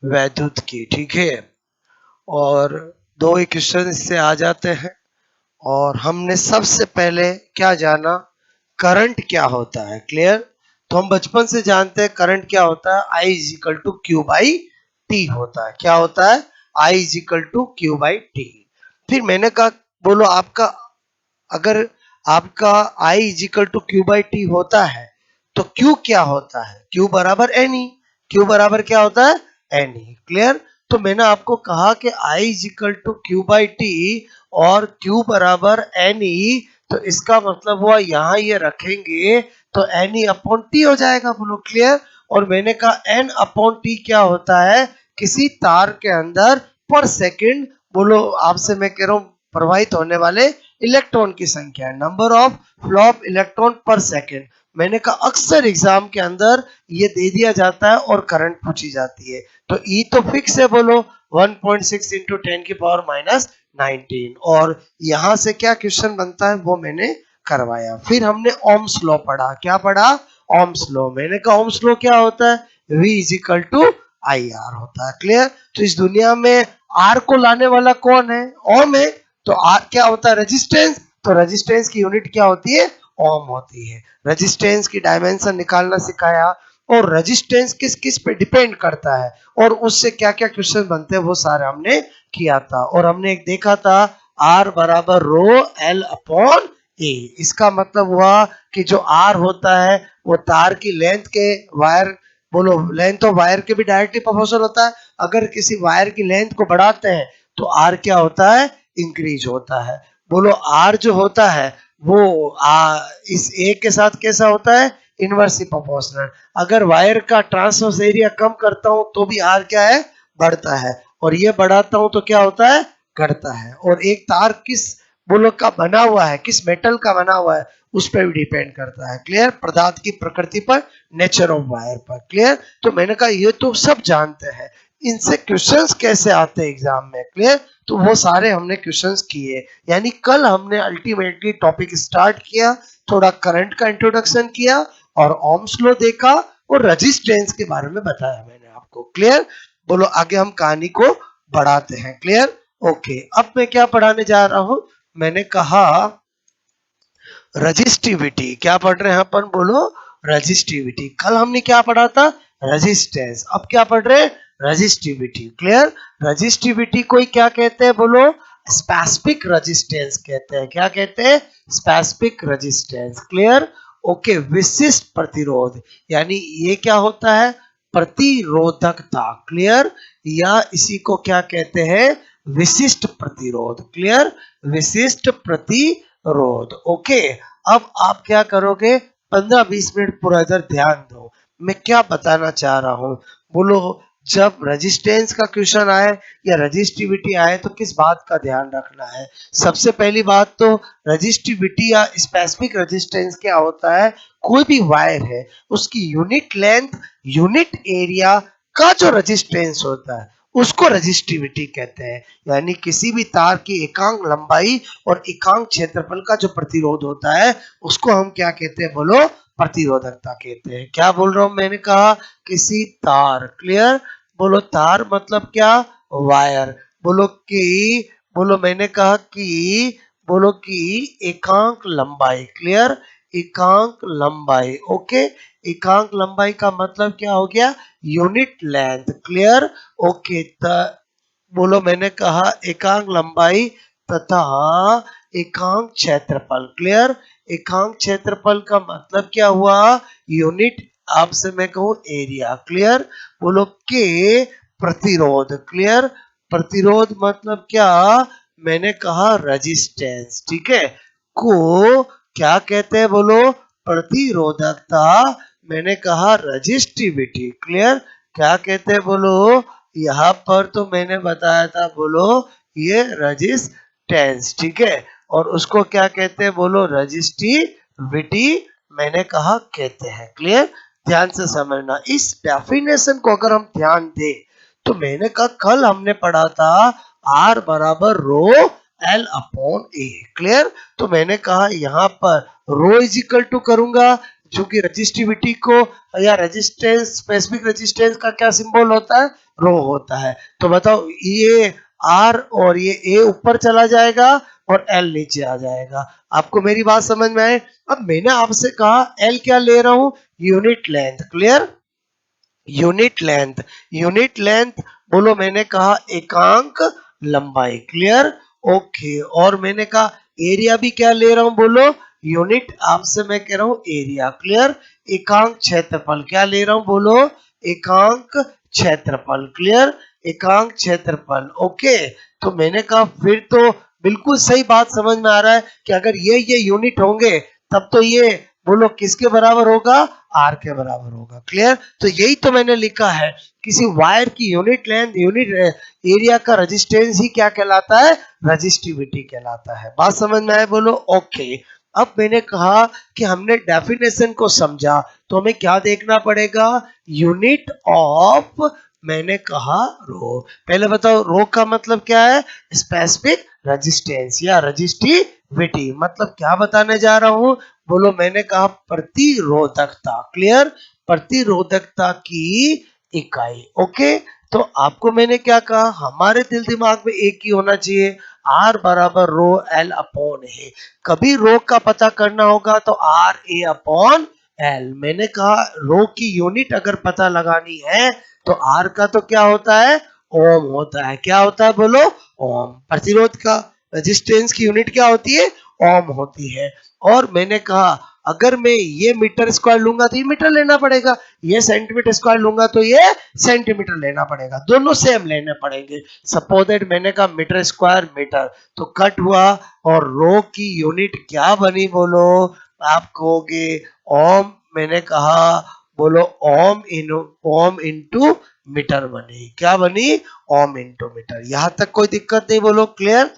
वैद्युत की, ठीक है। और दो इक्वेशन इससे आ जाते हैं। और हमने सबसे पहले क्या जाना, करंट क्या होता है, क्लियर। तो हम बचपन से जानते हैं करंट क्या होता है, I is equal to Q by T होता है। क्या होता है, I is equal to Q by T. फिर मैंने कहा बोलो आपका, अगर आपका I is equal to Q by T होता है तो Q क्या होता है, Q बराबर NE। Q बराबर क्या होता है, NE, क्लियर। तो मैंने आपको कहा कि I is equal to Q by T और Q बराबर NE, तो इसका मतलब हुआ यहाँ ये रखेंगे तो NE अपॉन टी हो जाएगा, बोलो क्लियर। और मैंने कहा N अपॉन टी क्या होता है, किसी तार के अंदर पर सेकंड, बोलो आपसे मैं कह रहा हूँ प्रवाहित होने वाले इलेक्ट्रॉन की संख्या है, number of flow of electron पर सेकंड। मैंने कहा अक्सर एग्जाम के अंदर ये दे दिया जाता है और करंट पूछी जाती है। तो E तो फिक्स है, बोलो 1.6 इंटू 10 की पावर माइनस 19। और यहां से क्या क्वेश्चन बनता है वो मैंने करवाया। फिर हमने ओम्स लॉ पढ़ा, क्या पढ़ा, ओम्स लॉ। मैंने कहा ओम्स लॉ क्या होता है, V is equal to I R होता है, क्लियर। तो इस दुनिया में आर को लाने वाला कौन है, ओम है। तो आर क्या होता है, रेजिस्टेंस। तो रेजिस्टेंस की यूनिट क्या होती है, ओम होती है। रेजिस्टेंस की डायमेंशन निकालना सिखाया। और रेजिस्टेंस किस किस पे डिपेंड करता है और उससे क्या क्या क्वेश्चन बनते हैं वो सारे हमने किया था। और हमने एक देखा था आर बराबर रो एल अपॉन ए। इसका मतलब हुआ कि जो आर होता है वो तार की लेंथ के, वायर, बोलो लेंथ ऑफ वायर के भी डायरेक्टली प्रोपोर्शनल होता है। अगर किसी वायर की लेंथ को बढ़ाते हैं तो आर क्या होता है, इंक्रीज होता है। बोलो आर जो होता है वो इस ए के साथ कैसा होता है, इनवर्सली प्रोपोर्शनल। अगर वायर का ट्रांसवर्स एरिया कम करता हूं तो भी आर क्या है, बढ़ता है। और ये बढ़ाता हूं तो क्या होता है, घटता है। और एक तार किस बोलो का बना हुआ है, किस मेटल का बना हुआ है, उस पर भी डिपेंड करता है, क्लियर। पदार्थ की प्रकृति पर, नेचर ऑफ वायर पर, क्लियर। तो मैंने कहा ये तो सब जानते हैं, इनसे क्वेश्चंस कैसे आते हैं एग्जाम में, क्लियर। तो वो सारे हमने क्वेश्चंस किए। यानी कल हमने अल्टीमेटली टॉपिक स्टार्ट किया, थोड़ा करंट का इंट्रोडक्शन किया और ओम्स लॉ देखा और रेजिस्टेंस के बारे में बताया मैंने आपको, क्लियर। बोलो आगे हम कहानी को बढ़ाते हैं, क्लियर। ओके, अब मैं क्या पढ़ाने जा रहा हूं, मैंने कहा रजिस्टिविटी। क्या पढ़ रहे हैं अपन, बोलो रजिस्टिविटी। कल हमने क्या पढ़ा था, रेजिस्टेंस। अब क्या पढ़ रहे हैं, रजिस्टिविटी, क्लियर। रजिस्टिविटी को क्या कहते हैं, बोलो स्पेसिफिक रेजिस्टेंस कहते हैं। क्या कहते हैं, स्पेसिफिक रेजिस्टेंस, क्लियर। ओके, विशिष्ट प्रतिरोध, यानी ये क्या होता है, प्रतिरोधकता, क्लियर। या इसी को क्या कहते हैं, विशिष्ट प्रतिरोध, क्लियर, विशिष्ट प्रतिरोध। ओके, अब आप क्या करोगे, 15-20 मिनट पूरा इधर ध्यान दो, मैं क्या बताना चाह रहा हूं। बोलो जब रेजिस्टेंस का क्वेश्चन आए या रेजिस्टिविटी आए तो किस बात का ध्यान रखना है। सबसे पहली बात तो रेजिस्टिविटी या स्पेसिफिक रेजिस्टेंस क्या होता है, कोई भी वायर है उसकी यूनिट लेंथ, यूनिट एरिया का जो रेजिस्टेंस होता है उसको रेजिस्टिविटी कहते हैं। यानी किसी भी तार की एकांक लंबाई और एकांक क्षेत्रफल का जो प्रतिरोध होता है उसको हम क्या कहते हैं, बोलो प्रतिरोधकता कहते हैं। क्या बोल रहा हूं, मैंने कहा किसी तार, क्लियर। बोलो तार मतलब क्या, वायर। बोलो कि, बोलो मैंने कहा कि, बोलो कि एकांक लंबाई, क्लियर, एकांक लंबाई। ओके, एकांक लंबाई का मतलब क्या हो गया, यूनिट लेंथ, क्लियर। ओके, बोलो मैंने कहा एकांक लंबाई तथा एकांक क्षेत्रफल, क्लियर। एकांक क्षेत्रफल का मतलब क्या हुआ, यूनिट, आपसे मैं कहूं एरिया, क्लियर। बोलो के प्रतिरोध, क्लियर। प्रतिरोध मतलब क्या, मैंने कहा रेजिस्टेंस, ठीक है, को क्या कहते हैं, बोलो प्रतिरोधकता। मैंने कहा रेजिस्टिविटी, क्लियर। क्या कहते हैं, बोलो यहाँ पर तो मैंने बताया था, बोलो ये रेजिस्टेंस, ठीक है। और उसको क्या कहते हैं, बोलो रेजिस्टिविटी, मैंने कहा कहते हैं, क्लियर। ध्यान से समझना, इस डेफिनेशन को अगर हम ध्यान दें तो मैंने कहा कल हमने पढ़ा था आर बराबर रो एल अपॉन ए, क्लियर। तो मैंने कहा यहाँ पर रो इज इक्वल टू करूंगा, जो कि रेजिस्टिविटी को या रेजिस्टेंस, स्पेसिफिक रेजिस्टेंस का क्या सिंबल होता है, रो होता है। तो बताओ ये आर और ये ए ऊपर चला जाएगा और एल नीचे आ जाएगा। आपको मेरी बात समझ में आए? अब मैंने आपसे कहा एल क्या ले रहा हूं? Unit length. Clear? Unit length. Unit length बोलो, मैंने कहा एकांक लंबाई। क्लियर? ओके। और मैंने कहा एरिया भी क्या ले रहा हूं? बोलो यूनिट, आपसे मैं कह रहा हूं एरिया। क्लियर? एकांक क्षेत्रफल क्या ले रहा हूं? बोलो एकांक क्षेत्रफल। क्लियर? एकांक क्षेत्रफल। ओके। तो मैंने कहा फिर तो बिल्कुल सही बात समझ में आ रहा है कि अगर ये यूनिट होंगे तब तो ये बोलो किसके बराबर होगा? आर के बराबर होगा। क्लियर? तो यही तो मैंने लिखा है, किसी वायर की यूनिट लेंथ, यूनिट एरिया का रेजिस्टेंस ही क्या कहलाता है? रेजिस्टिविटी कहलाता है। बात समझ में आए? बोलो ओके। अब मैंने कहा कि हमने डेफिनेशन को समझा तो हमें क्या देखना पड़ेगा? यूनिट ऑफ, मैंने कहा रो। पहले बताओ रो का मतलब क्या है? स्पेसिफिक रेजिस्टेंस या रेजिस्टिविटी। मतलब क्या बताने जा रहा हूं? बोलो मैंने कहा प्रतिरोधकता। क्लियर? प्रतिरोधकता की इकाई। ओके। तो आपको मैंने क्या कहा? हमारे दिल दिमाग में एक ही होना चाहिए, आर बराबर रो एल अपॉन ए। कभी रो का पता करना होगा तो आर ए अपॉन एल। मैंने कहा रो की यूनिट अगर पता लगानी है तो आर का तो क्या होता है? ओम होता है। क्या होता है? बोलो ओम। प्रतिरोध का, रेजिस्टेंस की यूनिट क्या होती है? ओम होती है। और मैंने कहा अगर मैं ये मीटर स्क्वायर लूंगा तो ये मीटर लेना पड़ेगा, ये सेंटीमीटर स्क्वायर लूंगा तो ये सेंटीमीटर लेना पड़ेगा, दोनों सेम लेने पड़ेंगे। सपोज दैट मैंने कहा मीटर स्क्वायर मीटर, तो कट हुआ और रो की यूनिट क्या बनी? बोलो आप कहोगे ओम। मैंने कहा बोलो ओम इंटू मीटर बनी। क्या बनी? Ohm into metre. यहां तक कोई दिक्कत नहीं? बोलो क्लियर?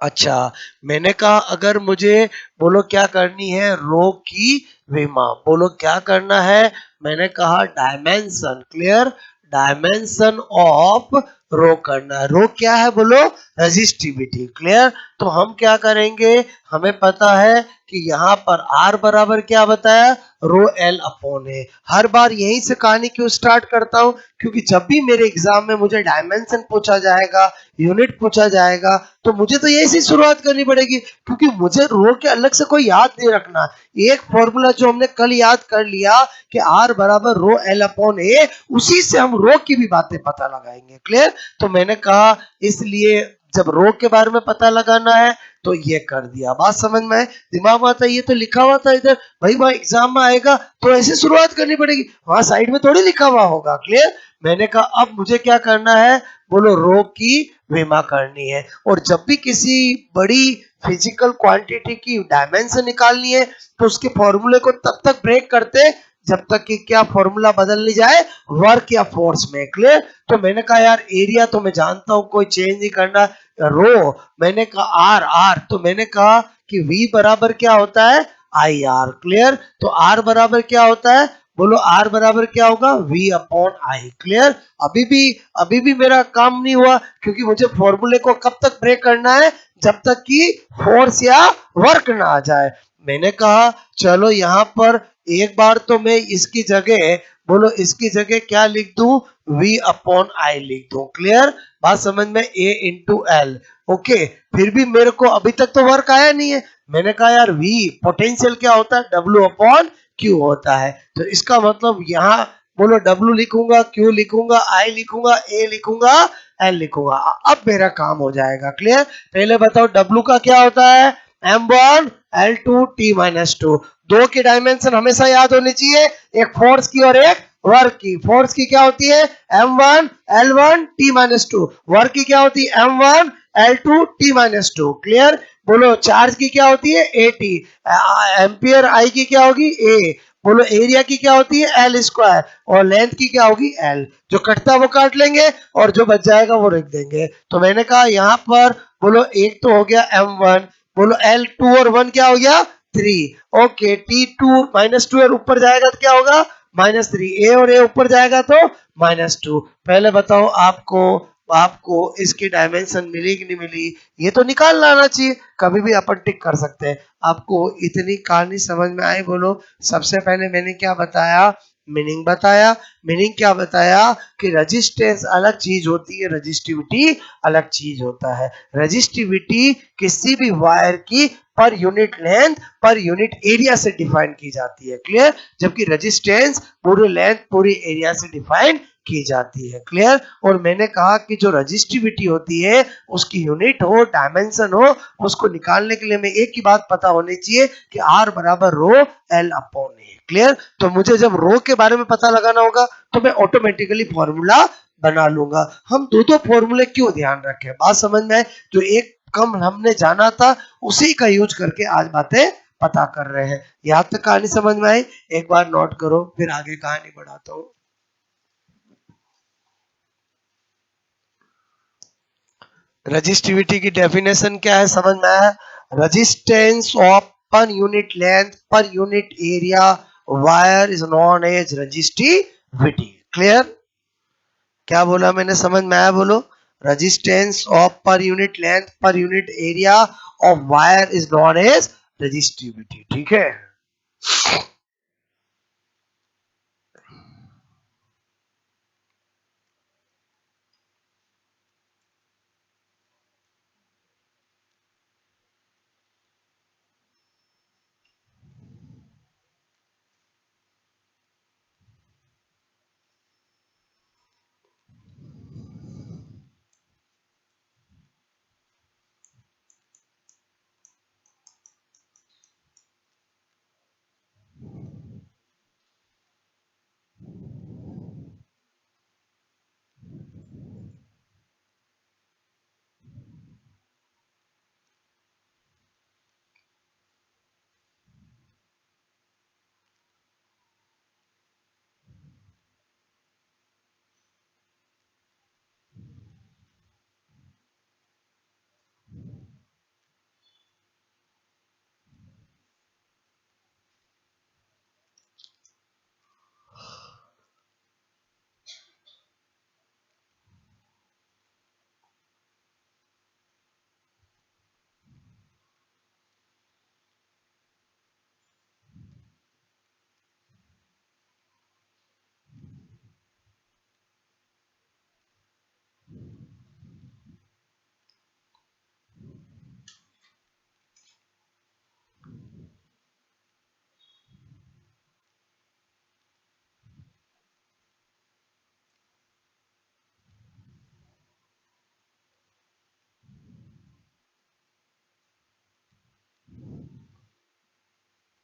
अच्छा, मैंने कहा अगर मुझे बोलो क्या करनी है? रो की विमा। बोलो क्या करना है? मैंने कहा डायमेंशन। क्लियर? डायमेंशन ऑफ रो करना है। रो क्या है? बोलो रेजिस्टिविटी। क्लियर? तो हम क्या करेंगे? हमें पता है कि यहाँ पर आर बराबर क्या बताया? रो एल अपॉन ए। हर बार यहीं से कहानी क्यों स्टार्ट करता हूं? क्योंकि जब भी मेरे एग्जाम में मुझे डायमेंशन पूछा जाएगा, यूनिट पूछा जाएगा, तो मुझे तो यही से शुरुआत करनी पड़ेगी, क्योंकि मुझे रो के अलग से कोई याद नहीं रखना। एक फॉर्मूला जो हमने कल याद कर लिया कि आर बराबर रो एल अपॉन ए, उसी से हम रो की भी बातें पता लगाएंगे। क्लियर? तो मैंने कहा इसलिए जब रो के बारे में पता लगाना है तो ये कर दिया। बात समझ में आए? दिमाग में आता है ये तो लिखा हुआ था इधर, भाई वहां एग्जाम में आएगा तो ऐसे शुरुआत करनी पड़ेगी, वहां साइड में थोड़ी लिखा हुआ होगा। क्लियर? मैंने कहा अब मुझे क्या करना है? बोलो रो की विमा करनी है। और जब भी किसी बड़ी फिजिकल क्वांटिटी की डायमेंशन निकालनी है तो उसके फॉर्मूले को तब तक ब्रेक करते जब तक कि क्या फॉर्मूला बदल नहीं जाए, वर्क या फोर्स में। क्लियर? तो मैंने कहा यार एरिया तो मैं जानता हूं, कोई चेंज नहीं करना। रो मैंने कहा आर, आर तो मैंने कहा कि वी बराबर क्या होता है? I R. क्लियर? तो आर बराबर क्या होता है? बोलो आर बराबर क्या होगा? V upon I. क्लियर? अभी भी मेरा काम नहीं हुआ, क्योंकि मुझे फॉर्मूले को कब तक ब्रेक करना है? जब तक कि फोर्स या वर्क ना आ जाए। मैंने कहा चलो यहाँ पर एक बार तो मैं इसकी जगह, बोलो इसकी जगह क्या लिख दूं? v अपॉन आई लिख दूं। क्लियर? बात समझ में? a into L. ओके। फिर भी मेरे को अभी तक तो वर्क आया नहीं है। मैंने कहा यार v पोटेंशियल क्या होता है? w अपॉन q होता है। तो इसका मतलब यहाँ बोलो w लिखूंगा, q लिखूंगा, i लिखूंगा, a लिखूंगा, l लिखूंगा। अब मेरा काम हो जाएगा। क्लियर? पहले बताओ w का क्या होता है? m1 l2 t minus 2। दो की डायमेंशन हमेशा याद होनी चाहिए, एक फोर्स की और एक वर्क की। फोर्स की क्या होती है? m1 l1 t minus 2। Work की क्या होती है? m1 l2 t minus 2। Clear? बोलो चार्ज की क्या होती है? at। एम्पियर आई की क्या होगी? a। बोलो एरिया की क्या होती है? L square. और लेंथ की क्या होगी? एल। जो कटता है वो काट लेंगे और जो बच जाएगा वो रख देंगे। तो मैंने कहा यहाँ पर बोलो एक तो हो गया m1, बोलो l2 और 1 क्या हो गया? 3। ओके। t2 माइनस 2 और ऊपर जाएगा तो क्या होगा? -3। a और a ऊपर जाएगा तो -2। पहले बताओ आपको आपको इसकी डायमेंशन मिली कि नहीं मिली? ये तो निकाल लाना चाहिए, कभी भी अपन टिक कर सकते हैं। आपको इतनी कहानी समझ में आई? बोलो सबसे पहले मैंने क्या बताया? मीनिंग बताया। मीनिंग क्या बताया कि रेजिस्टेंस अलग चीज होती है, रजिस्टिविटी अलग चीज होता है। रजिस्टिविटी किसी भी वायर की पर unit length per unit area से डिफाइन की जाती है, क्लियर। जबकि रेजिस्टेंस पूरे लेंथ पूरी एरिया से डिफाइन की जाती है, क्लियर। और मैंने कहा कि जो रजिस्टिविटी होती है उसकी यूनिट हो, डायमेंशन हो, उसको निकालने के लिए हमें एक ही बात पता होनी चाहिए कि R बराबर रो L अपॉन ए, क्लियर। तो मुझे जब रो के बारे में पता लगाना होगा तो मैं ऑटोमेटिकली फॉर्मूला बना लूंगा। हम दो दो फॉर्मूले क्यों ध्यान रखें, बात समझ में आए। जो एक कम हमने जाना था उसी का यूज करके आज बातें पता कर रहे हैं। यहां तक कहानी समझ में आई, एक बार नोट करो फिर आगे कहानी बढ़ाता हूं। रजिस्टिविटी की डेफिनेशन क्या है समझ में आया। Resistance of per unit length per unit area wire is known as resistivity, clear. क्या बोला मैंने, समझ में आया बोलो। Resistance of per unit length per unit area of wire is known as resistivity, ठीक है।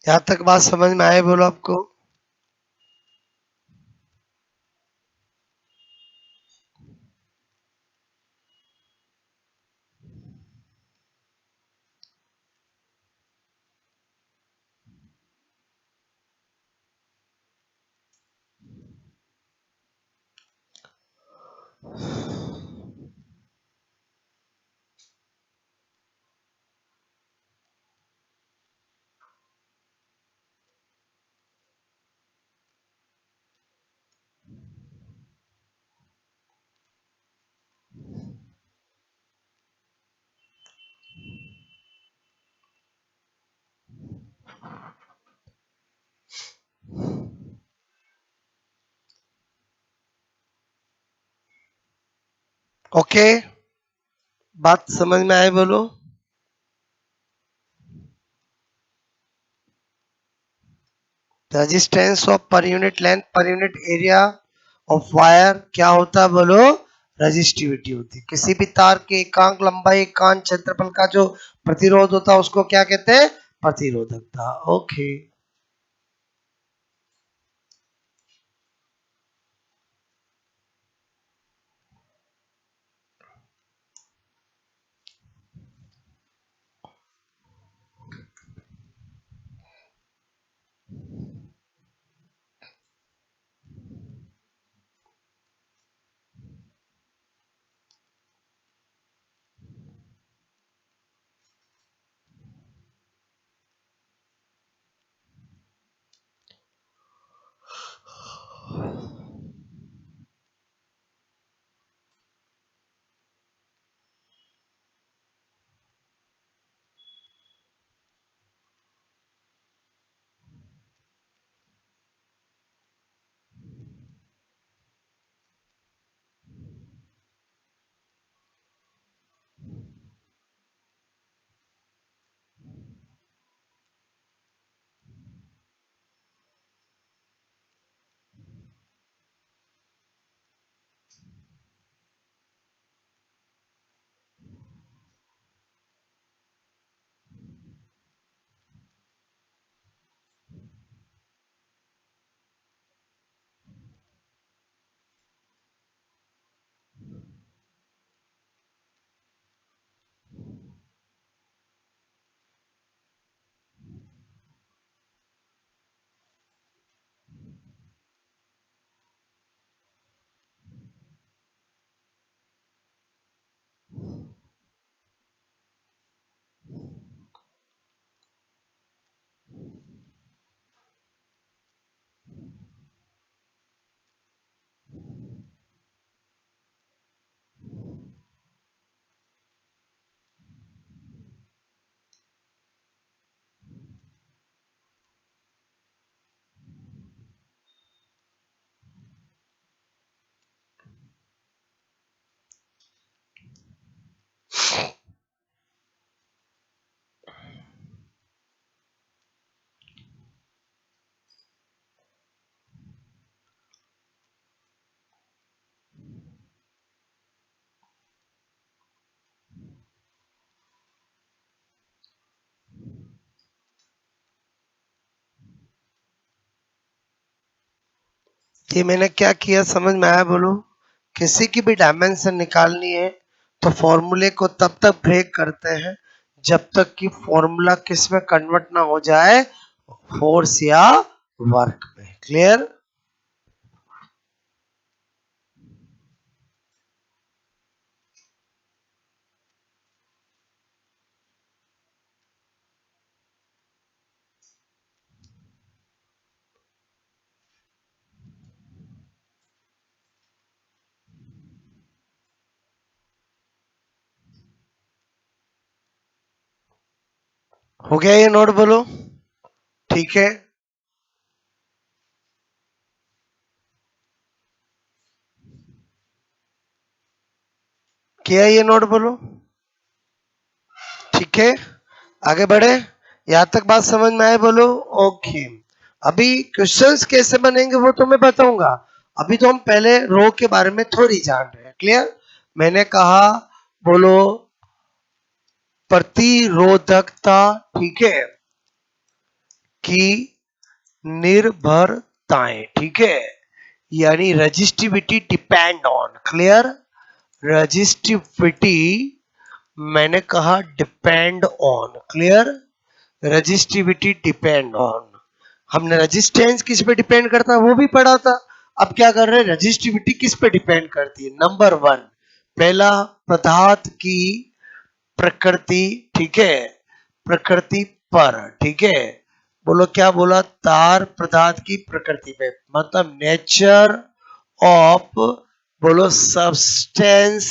यहां तक बात समझ में आए बोलो आपको। ओके, बात समझ में आए बोलो। Resistance of per unit length per unit area of wire क्या होता है बोलो, रेजिस्टिविटी होती है। किसी भी तार के एकांक लंबाई एकांक क्षेत्रफल का जो प्रतिरोध होता है उसको क्या कहते हैं, प्रतिरोधकता। ओके, ये मैंने क्या किया समझ में आया बोलो? किसी की भी डायमेंशन निकालनी है तो फॉर्मूले को तब तक ब्रेक करते हैं जब तक कि फॉर्मूला किस में कन्वर्ट ना हो जाए, फोर्स या वर्क में। क्लियर? हो गया ये नोट बोलो? ठीक है, क्या ये नोट बोलो? ठीक है, आगे बढ़े? यहां तक बात समझ में आए बोलो? ओके। अभी क्वेश्चंस कैसे बनेंगे वो तो मैं बताऊंगा। अभी तो हम पहले रो के बारे में थोड़ी जान रहे हैं। क्लियर? मैंने कहा बोलो प्रतिरोधकता, ठीक है, की निर्भरताएं, ठीक है, यानी resistivity depend on. Clear? Resistivity मैंने कहा depend on. Clear? Resistivity depend on. हमने रेजिस्टेंस किस पे डिपेंड करता है वो भी पढ़ा था। अब क्या कर रहे हैं, रजिस्टिविटी किस पे डिपेंड करती है? नंबर वन, पहला पदार्थ की प्रकृति, ठीक है, प्रकृति पर, ठीक है। बोलो क्या बोला? तार पदार्थ की प्रकृति पे, मतलब नेचर ऑफ, बोलो सब्सटेंस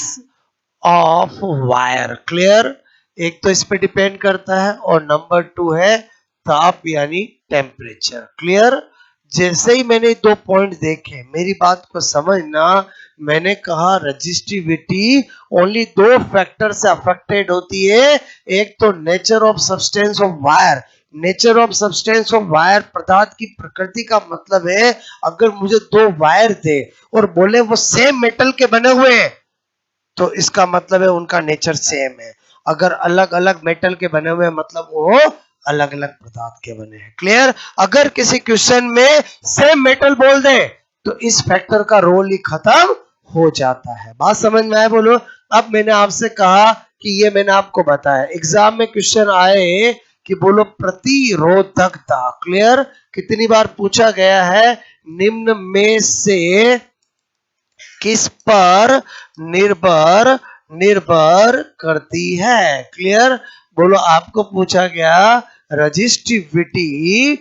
ऑफ वायर। क्लियर? एक तो इस पे डिपेंड करता है और नंबर टू है ताप यानी टेम्परेचर। क्लियर? जैसे ही मैंने दो पॉइंट देखे, मेरी बात को समझना, मैंने कहा रजिस्टिविटी ओनली दो फैक्टर से अफेक्टेड होती है। एक तो nature of substance of wire. Nature of substance of wire, पदार्थ की प्रकृति का मतलब है अगर मुझे दो वायर दे और बोले वो सेम मेटल के बने हुए हैं तो इसका मतलब है उनका नेचर सेम है। अगर अलग अलग मेटल के बने हुए मतलब वो अलग अलग पदार्थ के बने हैं। क्लियर? अगर किसी क्वेश्चन में सेम मेटल बोल दे तो इस फैक्टर का रोल ही खत्म हो जाता है। बात समझ में आए बोलो? अब मैंने आपसे कहा कि ये मैंने आपको बताया, एग्जाम में क्वेश्चन आए कि बोलो प्रतिरोधकता। क्लियर? कितनी बार पूछा गया है, निम्न में से किस पर निर्भर निर्भर करती है? क्लियर? बोलो आपको पूछा गया रजिस्टिविटी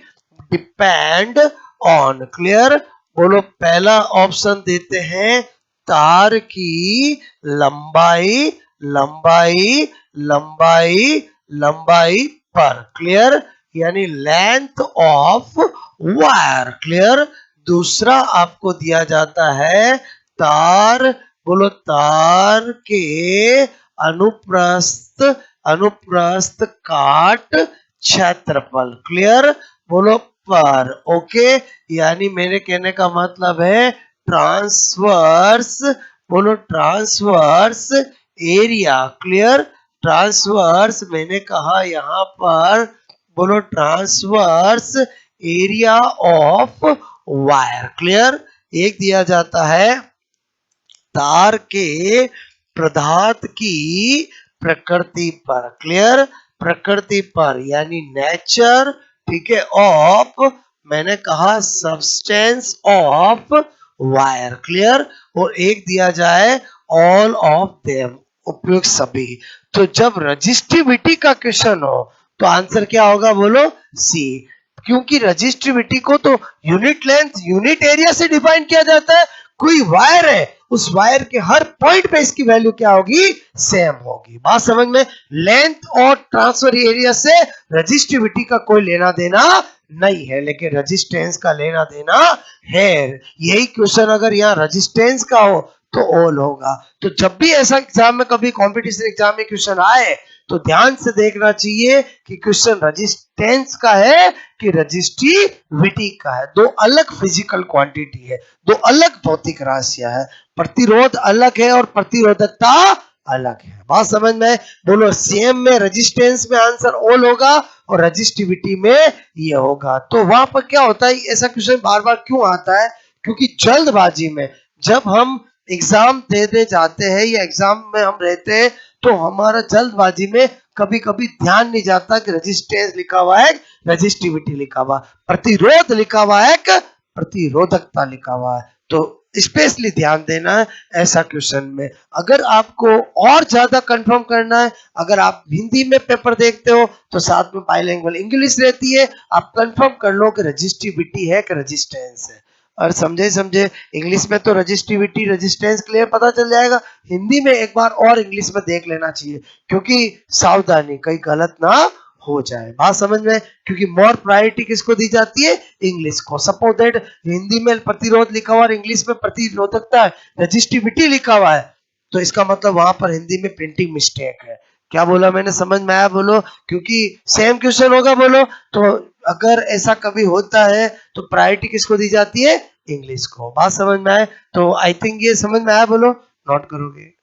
डिपेंड ऑन। क्लियर? बोलो पहला ऑप्शन देते हैं तार की लंबाई, लंबाई, लंबाई, लंबाई पर। क्लियर? यानी लेंथ ऑफ वायर। क्लियर? दूसरा आपको दिया जाता है तार, बोलो तार के अनुप्रस्थ, अनुप्रस्थ काट क्षेत्रफल। क्लियर? बोलो पर। ओके, यानी मेरे कहने का मतलब है ट्रांसवर्स, बोलो ट्रांसवर्स एरिया। क्लियर? ट्रांसवर्स मैंने कहा यहां पर, बोलो transverse area of wire. Clear? एक दिया जाता है तार के पदार्थ की प्रकृति पर। क्लियर? प्रकृति पर यानी नेचर, ठीक है, ऑफ, मैंने कहा सब्सटेंस ऑफ वायर। क्लियर? और एक दिया जाए ऑल ऑफ देम, उपयुक्त सभी। तो जब रजिस्टिविटी का क्वेश्चन हो तो आंसर क्या होगा बोलो? सी। क्योंकि रजिस्टिविटी को तो यूनिट लेंथ, यूनिट एरिया से डिफाइन किया जाता है। कोई वायर है, उस वायर के हर पॉइंट पे इसकी वैल्यू क्या होगी? सेम होगी। बात समझ में? लेंथ और ट्रांसफर एरिया से रजिस्टिविटी का कोई लेना देना नहीं है, लेकिन रेजिस्टेंस का लेना देना है। यही क्वेश्चन अगर यहाँ रेजिस्टेंस का हो तो ऑल होगा। तो जब भी ऐसा एग्जाम में, कभी कॉम्पिटिशन एग्जाम में क्वेश्चन आए तो ध्यान से देखना चाहिए कि क्वेश्चन रेजिस्टेंस का है कि रजिस्टिविटी का है। दो अलग फिजिकल क्वांटिटी है, दो अलग भौतिक राशियां है। प्रतिरोध अलग है और प्रतिरोधकता अलग है। बात समझ में? बोलो सेम में रेजिस्टेंस में आंसर ऑल होगा और रजिस्टिविटी में ये होगा। तो वहां पर क्या होता है, ऐसा क्वेश्चन बार बार क्यों आता है? क्योंकि जल्दबाजी में जब हम एग्जाम देने जाते हैं या एग्जाम में हम रहते हैं तो हमारा जल्दबाजी में कभी कभी ध्यान नहीं जाता कि रेजिस्टेंस लिखा हुआ है, रेजिस्टिविटी लिखा हुआ, प्रतिरोध लिखा हुआ है, प्रतिरोधकता लिखा हुआ है। तो स्पेशली ध्यान देना है ऐसा क्वेश्चन में। अगर आपको और ज्यादा कंफर्म करना है, अगर आप हिंदी में पेपर देखते हो तो साथ में बाइलिंगुअल इंग्लिश रहती है, आप कंफर्म कर लो कि रेजिस्टिविटी है कि रेजिस्टेंस है। और समझे इंग्लिश में तो रेजिस्टिविटी रेजिस्टेंस क्लियर पता चल जाएगा, हिंदी में एक बार और इंग्लिश में देख लेना चाहिए क्योंकि सावधानी कहीं गलत ना हो जाए। बात समझ में? क्योंकि मोर प्रायोरिटी किसको दी जाती है? इंग्लिश को। सपोज दैट हिंदी में प्रतिरोध लिखा हुआ और इंग्लिश में प्रतिरोधकता है, रेजिस्टिविटी लिखा हुआ है, तो इसका मतलब वहां पर हिंदी में प्रिंटिंग मिस्टेक है। क्या बोला मैंने? समझ में आया? बोलो। क्योंकि सेम क्वेश्चन होगा, बोलो। तो अगर ऐसा कभी होता है तो प्रायोरिटी किसको दी जाती है? इंग्लिश को। बात समझ में आए? तो आई थिंक ये समझ में आया, बोलो। नोट करोगे?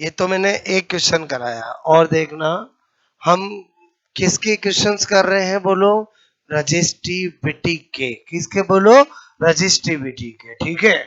ये तो मैंने एक क्वेश्चन कराया, और देखना हम किसके क्वेश्चंस कर रहे हैं, बोलो। रजिस्टिविटी के। किसके? बोलो। रजिस्टिविटी के। ठीक है।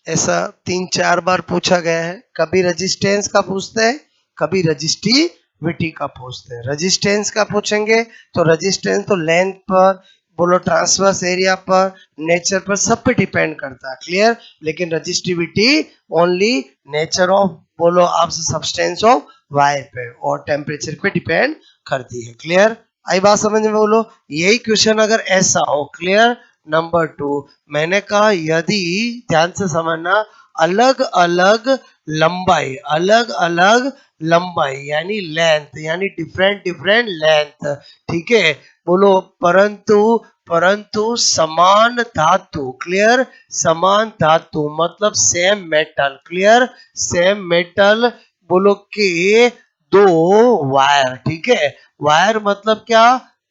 ऐसा 3-4 बार पूछा गया है। कभी रेजिस्टेंस का पूछते हैं, कभी रजिस्टिविटी का पूछते हैं। रेजिस्टेंस का पूछेंगे तो रेजिस्टेंस तो लेंथ पर, बोलो ट्रांसवर्स एरिया पर, नेचर पर, सब पे डिपेंड करता है। क्लियर? लेकिन रजिस्टिविटी ओनली नेचर ऑफ, बोलो आप, सब्सटेंस ऑफ वायर पे और टेम्परेचर पे डिपेंड करती है। क्लियर? आई बात समझ में? बोलो। यही क्वेश्चन अगर ऐसा हो। क्लियर? नंबर 2, मैंने कहा यदि, ध्यान से समझना, अलग अलग लंबाई, अलग अलग लंबाई यानी लेंथ, यानी डिफरेंट डिफरेंट लेंथ, ठीक है, बोलो, परंतु परंतु समान धातु। क्लियर? समान धातु मतलब same metal. Clear? Same metal, बोलो के दो वायर। ठीक है? वायर मतलब क्या?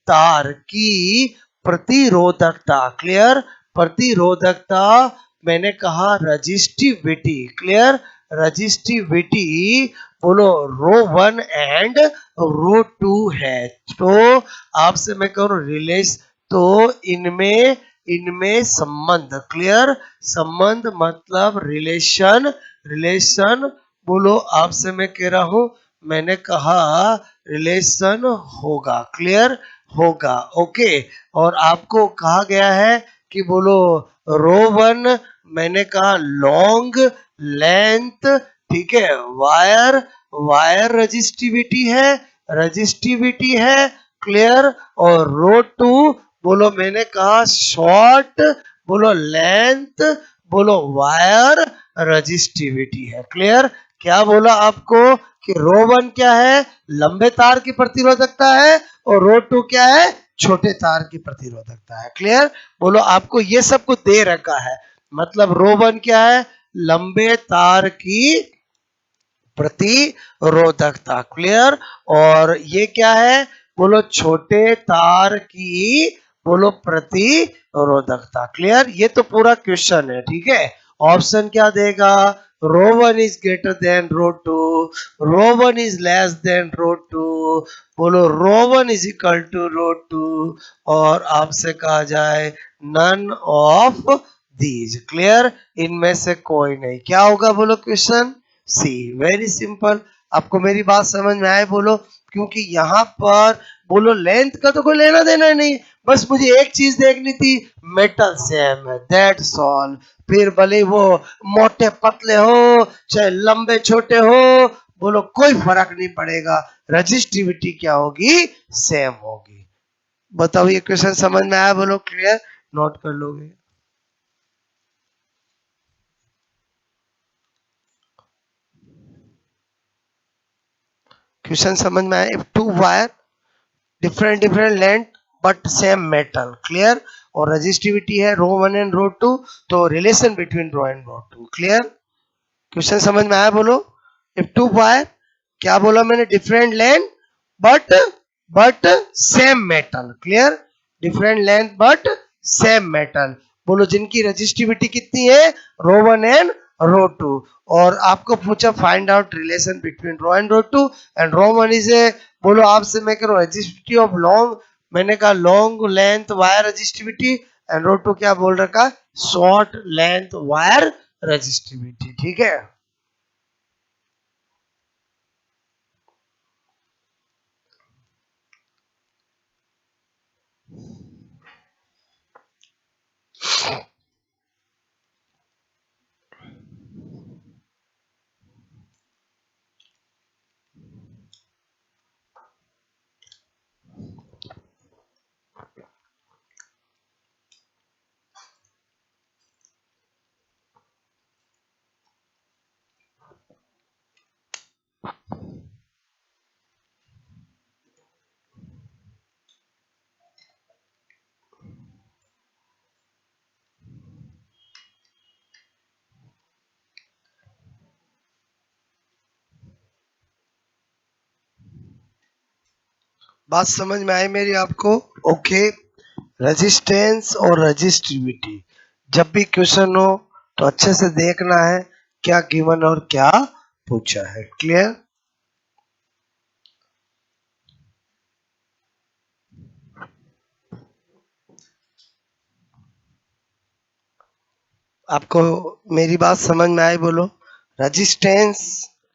तार की प्रतिरोधकता। क्लियर? प्रतिरोधकता, मैंने कहा रजिस्टिविटी। क्लियर? रजिस्टिविटी, बोलो, रो 1 एंड रो 2 है। तो आपसे मैं कहूँ रिलेश, तो इनमें इनमें संबंध। क्लियर? संबंध मतलब रिलेशन। रिलेशन, बोलो, आपसे मैं कह रहा हूं, मैंने कहा रिलेशन होगा। क्लियर? होगा। ओके। और आपको कहा गया है कि बोलो रो वन मैंने कहा लॉन्ग लेंथ, ठीक है, वायर, वायर रजिस्टिविटी है, क्लियर। और रो टू बोलो मैंने कहा शॉर्ट, बोलो लेंथ, बोलो वायर रजिस्टिविटी है, क्लियर। क्या बोला आपको कि रो वन क्या है, लंबे तार की प्रतिरोधकता है, और रो टू क्या है, छोटे तार की प्रतिरोधकता है, क्लियर। बोलो आपको ये सब कुछ दे रखा है, मतलब रो वन क्या है, लंबे तार की प्रतिरोधकता, क्लियर। और ये क्या है, बोलो छोटे तार की, बोलो प्रतिरोधकता, क्लियर। ये तो पूरा क्वेश्चन है, ठीक है। ऑप्शन क्या देगा, rho one is greater than rho two, rho one is less than rho two, बोलो rho one is equal to rho two, और आपसे कहा जाए नन ऑफ दीज, क्लियर। इनमें से कोई नहीं, क्या होगा बोलो क्वेश्चन सी, वेरी सिंपल। आपको मेरी बात समझ में आए बोलो, क्योंकि यहाँ पर बोलो लेंथ का तो कोई लेना देना नहीं, बस मुझे एक चीज देखनी थी, मेटल सेम है, दैट्स ऑल। फिर भले वो मोटे पतले हो चाहे लंबे छोटे हो, बोलो कोई फर्क नहीं पड़ेगा, रजिस्टिविटी क्या होगी, सेम होगी। बताओ ये क्वेश्चन समझ में आया बोलो, क्लियर, नोट कर लोगे। क्वेश्चन समझ में आया, if two wire different length but same metal, clear. और रजिस्टिविटी है rho one and rho two, तो relation between rho and rho two, clear. Question समझ में आया बोलो। इफ टू वायर, क्या बोला मैंने, different length but but same metal, clear. Different length but same metal, बोलो जिनकी रजिस्टिविटी कितनी है, rho one and rho two. और आपको पूछा find out relation between rho and rho two, and rho one is a, बोलो आपसे मैं कह रहा हूँ रजिस्टिविटी ऑफ लॉन्ग, मैंने कहा long length wire resistivity, and rho two क्या बोल रखा, शॉर्ट लेंथ वायर रजिस्टिविटी, ठीक है। बात समझ में आई मेरी आपको, ओके। रेजिस्टेंस और रजिस्टिविटी, जब भी क्वेश्चन हो तो अच्छे से देखना है क्या गिवन और क्या पूछा है, क्लियर। आपको मेरी बात समझ में आई बोलो। रेजिस्टेंस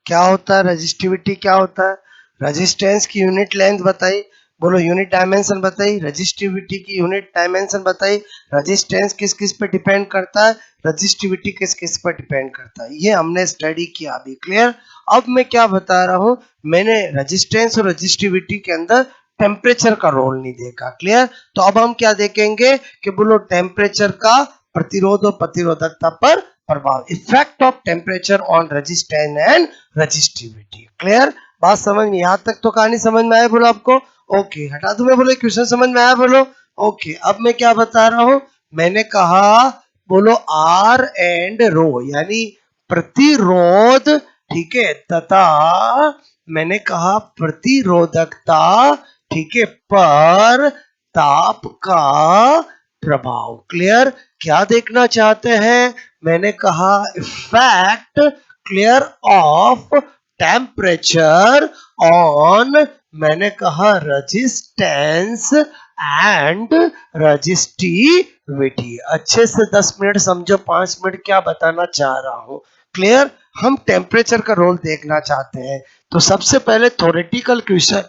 क्या होता है, रजिस्टिविटी क्या होता है, रेजिस्टेंस की यूनिट लेंथ बताई, बोलो यूनिट डायमेंशन बताई, रजिस्टिविटी की यूनिट डायमेंशन बताई। रेजिस्टेंस किस किस पे डिपेंड करता है, रजिस्टिविटी किस किस पे डिपेंड करता है, ये हमने स्टडी किया अभी, क्लियर। अब मैं क्या बता रहा हूँ, मैंने रेजिस्टेंस और रजिस्टिविटी के अंदर टेम्परेचर का रोल नहीं देखा, क्लियर। तो अब हम क्या देखेंगे कि बोलो टेम्परेचर का प्रतिरोध और प्रतिरोधकता पर प्रभाव, effect of temperature on resistance and resistivity, clear. बात समझ में, यहां तक तो कहानी समझ में आया बोलो आपको, ओके। हटा दूं मैं बोलो, क्वेश्चन समझ में आया बोलो, ओके। अब मैं क्या बता रहा हूं, मैंने कहा बोलो आर एंड रो यानी प्रतिरोध, ठीक है, तथा मैंने कहा प्रतिरोधकता, ठीक है, पर ताप का प्रभाव, क्लियर। क्या देखना चाहते हैं, मैंने कहा effect, clear, of temperature on, मैंने कहा रेजिस्टेंस एंड रजिस्टिविटी। अच्छे से 10 मिनट समझो, 5 मिनट क्या बताना चाह रहा हूं, क्लियर। हम टेम्परेचर का रोल देखना चाहते हैं, तो सबसे पहले थ्योरेटिकल क्वेश्चन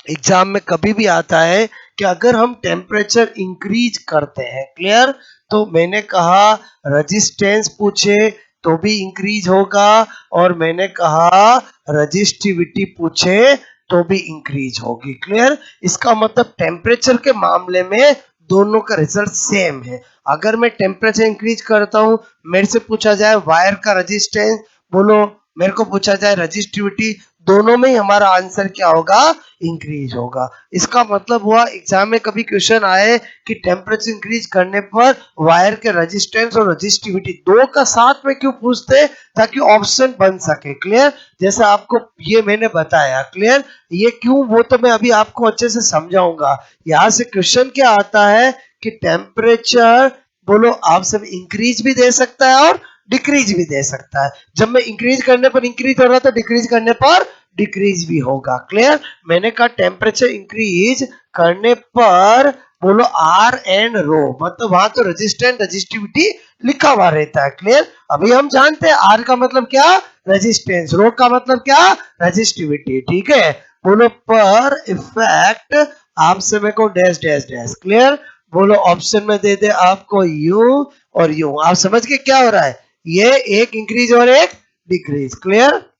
एग्जाम में कभी भी आता है कि अगर हम टेम्परेचर इंक्रीज करते हैं, क्लियर, तो मैंने कहा रेजिस्टेंस पूछे तो भी इंक्रीज होगा, और मैंने कहा रेजिस्टिविटी पूछे तो भी इंक्रीज होगी। क्लियर? इसका मतलब टेम्परेचर के मामले में दोनों का रिजल्ट सेम है। अगर मैं टेम्परेचर इंक्रीज करता हूं, मेरे से पूछा जाए वायर का रेजिस्टेंस, बोलो मेरे को पूछा जाए रेजिस्टिविटी, दोनों में ही हमारा आंसर क्या होगा? इंक्रीज होगा। इसका मतलब हुआ एग्जाम में कभी क्वेश्चन आए कि टेम्परेचर इंक्रीज करने पर वायर के रेजिस्टेंस और रेजिस्टिविटी दो का साथ में क्यों पूछते, ताकि ऑप्शन बन सके। क्लियर? जैसे आपको ये मैंने बताया। क्लियर? ये क्यों, वो तो मैं अभी आपको अच्छे से समझाऊंगा। यहाँ से क्वेश्चन क्या आता है कि टेम्परेचर, बोलो आप सब इंक्रीज भी दे सकता है और डिक्रीज भी दे सकता है। जब मैं इंक्रीज करने पर इंक्रीज हो रहा था, डिक्रीज करने पर डिक्रीज भी होगा। क्लियर? मैंने कहा टेम्परेचर इंक्रीज करने पर बोलो आर एंड रो, मतलब वहां तो रेजिस्टेंस रेजिस्टिविटी लिखा हुआ रहता है। क्लियर? अभी हम जानते हैं आर का मतलब क्या? रेजिस्टेंस। रो का मतलब क्या? रेजिस्टिविटी। ठीक है? बोलो पर इफेक्ट आपसे मेरे को डैश डैश डैश। क्लियर? बोलो ऑप्शन में दे दे आपको यू और यू। आप समझ के क्या हो रहा है? ये एक इंक्रीज और एक डिक्रीज। क्लियर?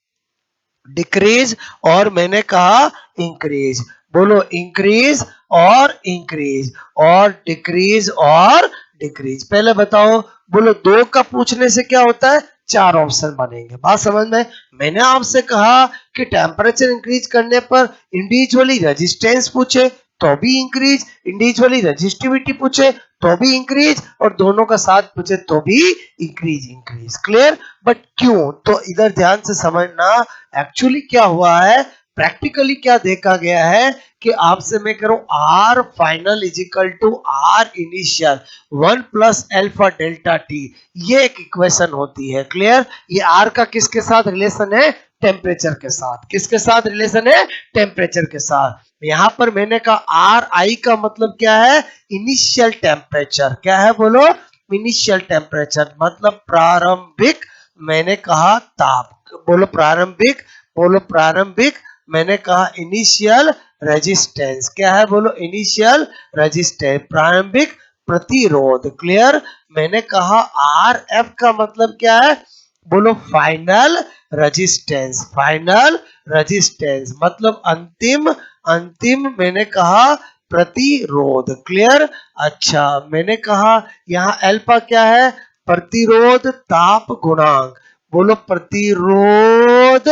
डिक्रीज और मैंने कहा इंक्रीज। बोलो इंक्रीज और इंक्रीज और डिक्रीज और डिक्रीज। पहले बताओ, बोलो दो का पूछने से क्या होता है? चार ऑप्शन बनेंगे। बात समझ में? मैंने आपसे कहा कि टेम्परेचर इंक्रीज करने पर इंडिविजुअली रेजिस्टेंस पूछे तो भी इंक्रीज, इंडिविजुअली रेजिस्टिविटी पूछे तो भी इंक्रीज, और दोनों का साथ पूछे तो भी इंक्रीज इंक्रीज। क्लियर? बट क्यों? तो इधर ध्यान से समझना। एक्चुअली क्या हुआ है, प्रैक्टिकली क्या देखा गया है कि आपसे मैं करूं R final is equal to R initial 1 plus alpha delta T, ये एक इक्वेशन होती है। क्लियर? ये आर का किसके साथ रिलेशन है? टेम्परेचर के साथ। किसके साथ रिलेशन है? टेम्परेचर के साथ। यहां पर मैंने कहा आर आई का मतलब क्या है? Initial temperature. क्या है बोलो? इनिशियल टेम्परेचर मतलब प्रारंभिक, मैंने कहा ताप। बोलो प्रारंभिक, बोलो प्रारंभिक, मैंने कहा इनिशियल रेजिस्टेंस। क्या है बोलो? इनिशियल रेजिस्टेंस, प्रारंभिक प्रतिरोध। क्लियर? मैंने कहा आर एफ का मतलब क्या है? बोलो फाइनल रेजिस्टेंस। फाइनल रेजिस्टेंस मतलब अंतिम, अंतिम मैंने कहा प्रतिरोध। क्लियर? अच्छा, मैंने कहा यहाँ अल्फा क्या है? प्रतिरोध ताप गुणांक। बोलो प्रतिरोध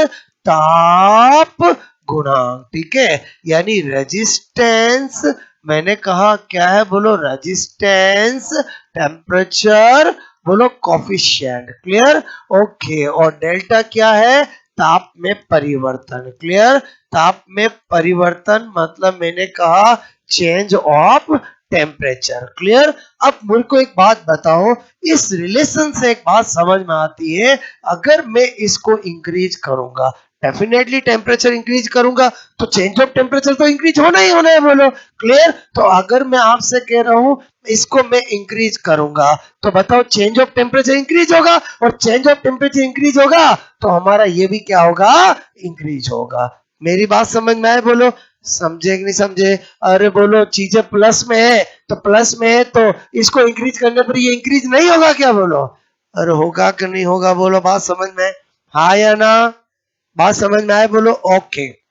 ताप गुणांक। ठीक है? यानी रेजिस्टेंस, मैंने कहा क्या है? बोलो रेजिस्टेंस टेम्परेचर, बोलो कोफिशिएंट। क्लियर? ओके। और डेल्टा क्या है? ताप में परिवर्तन। क्लियर? ताप में परिवर्तन मतलब मैंने कहा चेंज ऑफ टेम्परेचर। क्लियर? अब मुझे को एक बात बताओ, इस रिलेशन से एक बात समझ में आती है, अगर मैं इसको इंक्रीज करूंगा, डेफिनेटली टेम्परेचर इंक्रीज करूंगा तो चेंज ऑफ टेम्परेचर तो इंक्रीज होना ही होना है। बोलो क्लियर? तो अगर मैं आपसे कह रहा हूं इसको मैं इंक्रीज करूंगा, तो बताओ चेंज ऑफ टेम्परेचर इंक्रीज होगा, और चेंज ऑफ टेम्परेचर इंक्रीज होगा तो हमारा ये भी क्या होगा? इंक्रीज होगा। मेरी बात समझ में आए? बोलो समझे कि नहीं समझे? अरे बोलो चीजें प्लस में है तो प्लस में है, तो इसको इंक्रीज करने पर ये इंक्रीज नहीं होगा क्या? बोलो अरे होगा कि नहीं होगा? बोलो बात समझ में? हाँ या ना? बात समझ में आए? बोलो ओके।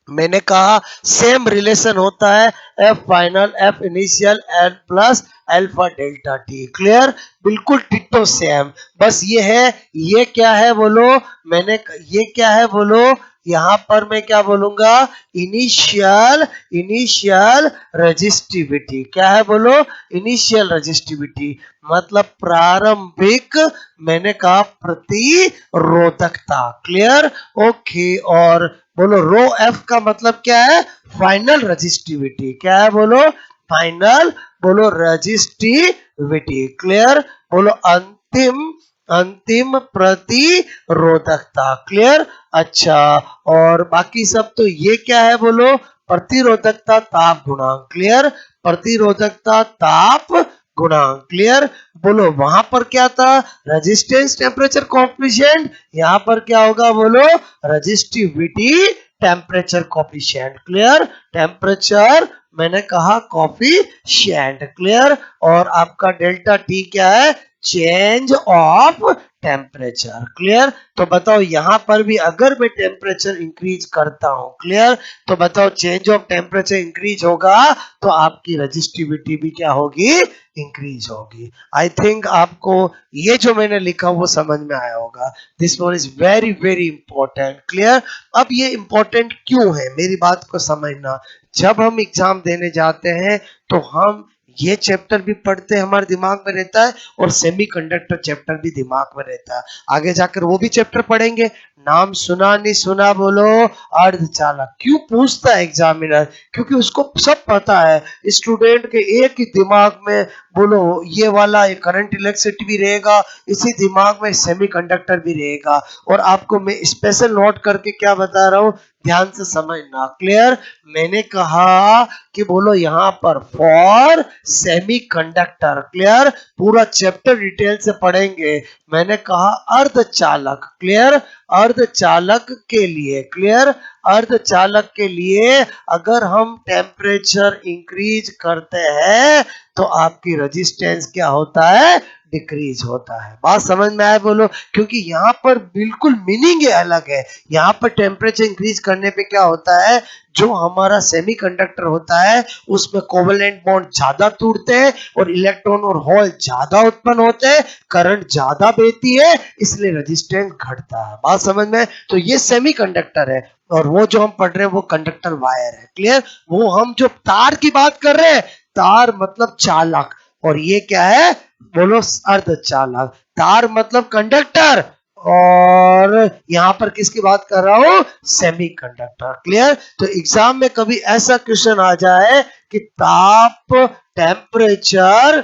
मैंने कहा सेम रिलेशन होता है F final F initial N plus alpha delta T. Clear? बिल्कुल डिट्टो सेम, बस ये है, ये क्या है बोलो? मैंने ये क्या है बोलो? यहां पर मैं क्या बोलूंगा? Initial, initial resistivity. क्या है बोलो? इनिशियल रेजिस्टिविटी मतलब प्रारंभिक, मैंने कहा प्रतिरोधकता। क्लियर? ओके। और बोलो रो एफ का मतलब क्या है? Final resistivity. क्या है बोलो? फाइनल, बोलो रेजिस्टिविटी। क्लियर? बोलो अंतिम, अंतिम प्रतिरोधकता। क्लियर? अच्छा, और बाकी सब तो ये क्या है बोलो? प्रतिरोधकता ताप गुणांक। क्लियर? प्रतिरोधकता ताप गुणांक। क्लियर? बोलो वहां पर क्या था? रेजिस्टेंस टेम्परेचर कोएफिशिएंट, यहां पर क्या होगा बोलो? Resistivity temperature coefficient. Clear? Temperature मैंने कहा कोफिशिएंट, क्लियर। और आपका डेल्टा टी क्या है? Change of temperature, clear. तो बताओ यहां पर भी अगर मैं टेम्परेचर इंक्रीज करता हूं, क्लियर, तो बताओ चेंज ऑफ टेम्परेचर इंक्रीज होगा तो आपकी रजिस्टिविटी भी क्या होगी? इंक्रीज होगी। आई थिंक आपको ये जो मैंने लिखा वो समझ में आया होगा। This one is very very important, clear. अब ये इंपॉर्टेंट क्यों है मेरी बात को समझना। जब हम एग्जाम देने जाते हैं तो हम ये चैप्टर भी पढ़ते हैं, हमारे दिमाग में रहता है, और सेमीकंडक्टर चैप्टर भी दिमाग में रहता है। आगे जाकर वो भी चैप्टर पढ़ेंगे। नाम सुना नहीं सुना बोलो? अर्धचालक। क्यों पूछता है एग्जामिनर? क्योंकि उसको सब पता है, स्टूडेंट के एक ही दिमाग में बोलो ये वाला करंट इलेक्ट्रिसिटी भी रहेगा, इसी दिमाग में सेमीकंडक्टर भी रहेगा। और आपको मैं स्पेशल नोट करके क्या बता रहा हूँ, ध्यान से समझना, क्लियर। मैंने कहा कि बोलो यहां पर फॉर सेमीकंडक्टर, क्लियर। पूरा चैप्टर डिटेल से पढ़ेंगे। मैंने कहा अर्धचालक, क्लियर। अर्धचालक के लिए, क्लियर, अर्धचालक के लिए अगर हम टेम्परेचर इंक्रीज करते हैं तो आपकी रेजिस्टेंस क्या होता है? डिक्रीज होता है। बात समझ में आए बोलो? क्योंकि यहाँ पर बिल्कुल मीनिंग ही अलग है। यहाँ पर टेम्परेचर इंक्रीज करने पे क्या होता है, जो हमारा सेमीकंडक्टर होता है उसमें कोवेलेंट बॉन्ड ज्यादा टूटते हैं और इलेक्ट्रॉन और होल ज्यादा उत्पन्न होते हैं, करंट ज्यादा बहती है, इसलिए रेजिस्टेंस घटता है। बात समझ में? तो ये सेमीकंडक्टर है, और वो जो हम पढ़ रहे हैं वो कंडक्टर वायर है, क्लियर। वो हम जो तार की बात कर रहे हैं, तार मतलब चालक, और ये क्या है बोलो? अर्धचालक। तार मतलब कंडक्टर, और यहां पर किसकी बात कर रहा हूं? Semiconductor, clear. तो एग्जाम में कभी ऐसा क्वेश्चन आ जाए कि ताप टेम्परेचर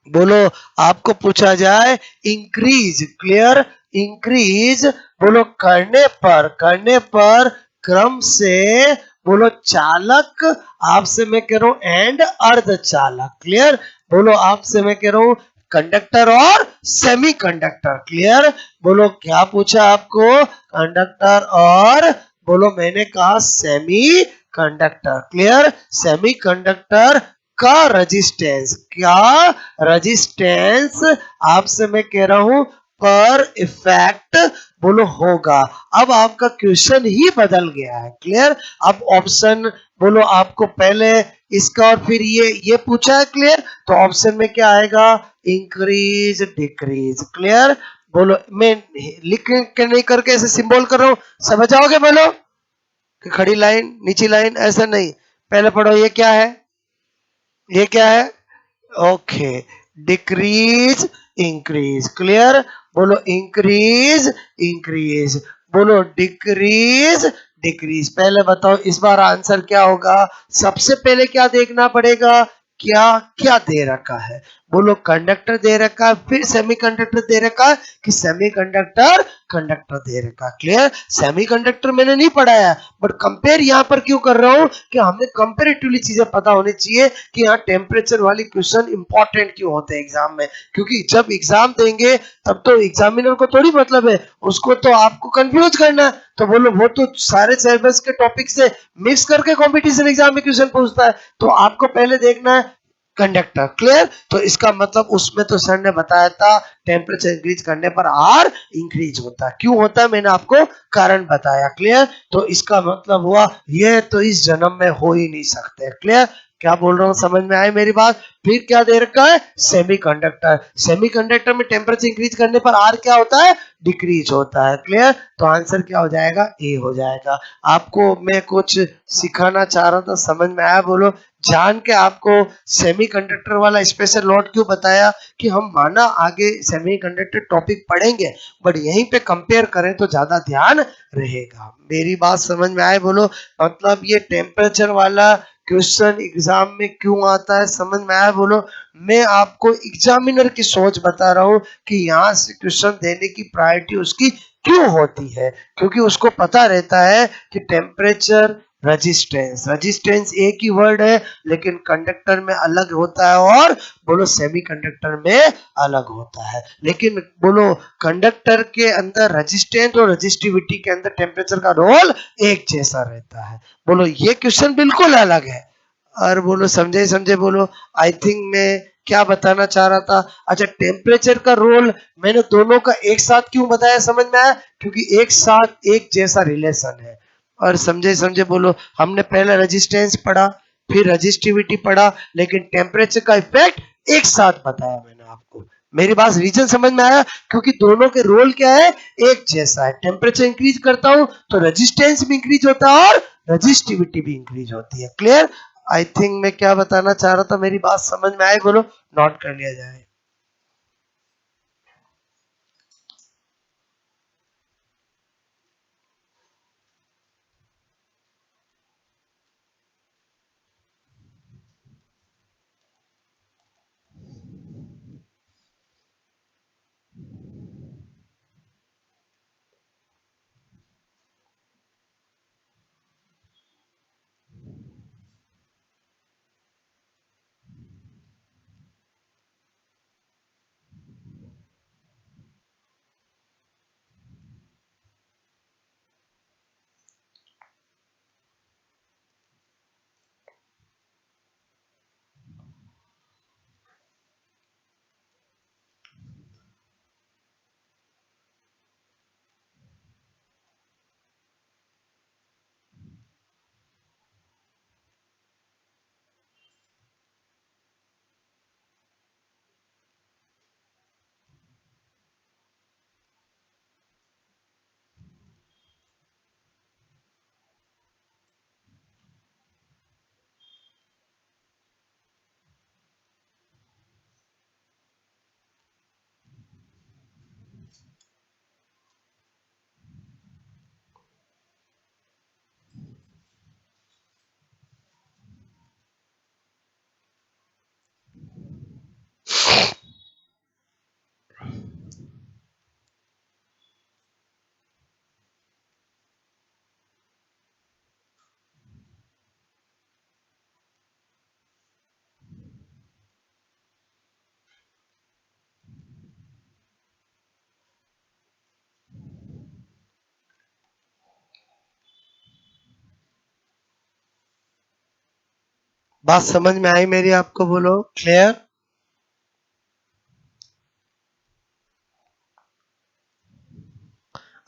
बोलो आपको पूछा जाए इंक्रीज, क्लियर, इंक्रीज बोलो करने पर क्रम से बोलो चालक, आपसे मैं कह रहा हूं एंड अर्धचालक, क्लियर। बोलो आपसे मैं कह रहा हूं कंडक्टर और सेमीकंडक्टर, क्लियर। बोलो क्या पूछा आपको? कंडक्टर और बोलो मैंने कहा सेमी कंडक्टर, क्लियर। सेमीकंडक्टर का रेजिस्टेंस, क्या रेजिस्टेंस आपसे मैं कह रहा हूं पर इफेक्ट बोलो होगा। अब आपका क्वेश्चन ही बदल गया है, क्लियर। अब ऑप्शन बोलो आपको पहले इसका और फिर ये पूछा है, क्लियर। तो ऑप्शन में क्या आएगा? Increase decrease, clear. बोलो मैं लिख के नहीं करके ऐसे सिंबल कर रहा हूं, समझ जाओगे बोलो? खड़ी लाइन नीची लाइन ऐसा नहीं, पहले पढ़ो ये क्या है, ये क्या है? Okay, decrease increase, clear. बोलो इंक्रीज इंक्रीज, बोलो डिक्रीज डिक्रीज। पहले बताओ इस बार आंसर क्या होगा? सबसे पहले क्या देखना पड़ेगा, क्या क्या दे रखा है। बोलो कंडक्टर दे रखा है, फिर सेमीकंडक्टर दे रखा है, कि सेमीकंडक्टर कंडक्टर दे रखा है, क्लियर। सेमीकंडक्टर मैंने नहीं पढ़ाया, बट कंपेयर यहां पर क्यों कर रहा हूं कि हमें कंपेरेटिवली चीजें पता होनी चाहिए कि यहाँ टेम्परेचर वाली क्वेश्चन इंपॉर्टेंट क्यों होते हैं एग्जाम में। क्योंकि जब एग्जाम देंगे तब तो एग्जामिनर को थोड़ी मतलब है, उसको तो आपको कंफ्यूज करना है। तो बोलो वो तो सारे सिलेबस के टॉपिक से मिक्स करके कंपटीशन एग्जाम में क्वेश्चन पूछता है, तो आपको पहले देखना है कंडक्टर, क्लियर। तो इसका मतलब उसमें तो सर ने बताया था टेम्परेचर इंक्रीज करने पर आर इंक्रीज होता है। क्यों होता है मैंने आपको कारण बताया, क्लियर। तो इसका मतलब हुआ ये तो इस जन्म में हो ही नहीं सकते, क्लियर। क्या बोल रहा हूँ समझ में आए मेरी बात? फिर क्या दे रखा है? सेमीकंडक्टर। सेमीकंडक्टर में टेम्परेचर इंक्रीज करने पर आर क्या होता है? डिक्रीज होता है, क्लियर। तो आंसर क्या हो जाएगा? ए हो जाएगा। आपको मैं कुछ सिखाना चाह रहा था, समझ में आया बोलो? जान के आपको सेमीकंडक्टर वाला स्पेशल नोट क्यों बताया कि हम माना आगे सेमीकंडक्टर टॉपिक पढ़ेंगे, बट यहीं पे कंपेयर करें तो ज्यादा ध्यान रहेगा। मेरी बात समझ में आए बोलो? मतलब ये टेम्परेचर वाला क्वेश्चन एग्जाम में क्यों आता है, समझ में आया बोलो? मैं आपको एग्जामिनर की सोच बता रहा हूँ कि यहाँ से क्वेश्चन देने की प्रायोरिटी उसकी क्यों होती है, क्योंकि उसको पता रहता है कि टेम्परेचर रेजिस्टेंस, रेजिस्टेंस एक ही वर्ड है लेकिन कंडक्टर में अलग होता है और बोलो सेमीकंडक्टर में अलग होता है। लेकिन बोलो कंडक्टर के अंदर रेजिस्टेंस और रेजिस्टिविटी के अंदर टेम्परेचर का रोल एक जैसा रहता है। बोलो ये क्वेश्चन बिल्कुल अलग है। और बोलो समझे समझे बोलो। आई थिंक मैं क्या बताना चाह रहा था। अच्छा, टेम्परेचर का रोल मैंने दोनों का एक साथ क्यों बताया, समझ में आया? क्योंकि एक साथ एक जैसा रिलेशन है। और समझे समझे बोलो, हमने पहले रेजिस्टेंस पढ़ा, फिर रजिस्टिविटी पढ़ा, लेकिन टेम्परेचर का इफेक्ट एक साथ बताया मैंने आपको। मेरी बात रीजन समझ में आया? क्योंकि दोनों के रोल क्या है, एक जैसा है। टेम्परेचर इंक्रीज करता हूं तो रेजिस्टेंस भी इंक्रीज होता है और रजिस्टिविटी भी इंक्रीज होती है। क्लियर? आई थिंक मैं क्या बताना चाह रहा था, मेरी बात समझ में आए बोलो, नोट कर लिया जाए। बात समझ में आई मेरी आपको, बोलो क्लियर?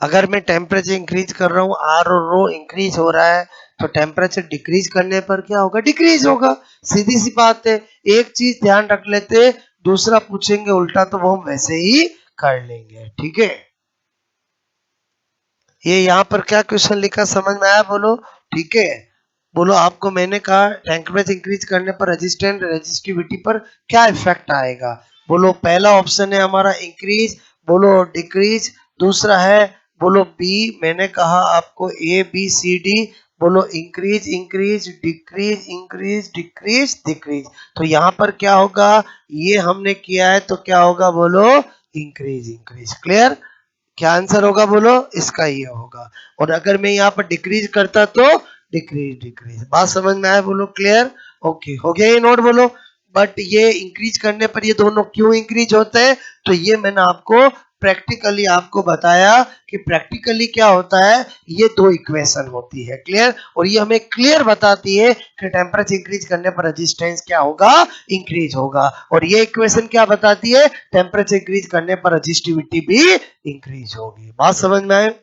अगर मैं टेम्परेचर इंक्रीज कर रहा हूँ, आर और रो इंक्रीज हो रहा है, तो टेम्परेचर डिक्रीज करने पर क्या होगा, डिक्रीज होगा। सीधी सी बात है। एक चीज ध्यान रख लेते, दूसरा पूछेंगे उल्टा तो वो हम वैसे ही कर लेंगे। ठीक है, ये यहाँ पर क्या क्वेश्चन लिखा समझ में आया बोलो? ठीक है, बोलो आपको मैंने कहा टेम्परेचर इंक्रीज करने पर रेजिस्टेंस रेजिस्टिविटी पर क्या इफेक्ट आएगा। बोलो पहला ऑप्शन है हमारा इंक्रीज, बोलो डिक्रीज। दूसरा है बोलो बी, मैंने कहा आपको ए बी सी डी, बोलो increase increase decrease increase decrease decrease. तो यहाँ पर क्या होगा, ये हमने किया है तो क्या होगा बोलो, इंक्रीज इंक्रीज। क्लियर? क्या आंसर होगा बोलो, इसका ये होगा। और अगर मैं यहाँ पर डिक्रीज करता तो डिक्रीज डिक्रीज। बात समझ में आया बोलो? क्लियर? ओके, हो गया ये नोट बोलो। बट ये इंक्रीज करने पर ये दोनों क्यों इंक्रीज होते हैं, तो ये मैंने आपको प्रैक्टिकली आपको बताया कि प्रैक्टिकली क्या होता है, ये दो इक्वेशन होती है। क्लियर? और ये हमें क्लियर बताती है कि टेम्परेचर इंक्रीज करने पर रेजिस्टेंस क्या होगा, इंक्रीज होगा। और ये इक्वेशन क्या बताती है, टेम्परेचर इंक्रीज करने पर रेजिस्टिविटी भी इंक्रीज होगी। बात समझ में आए?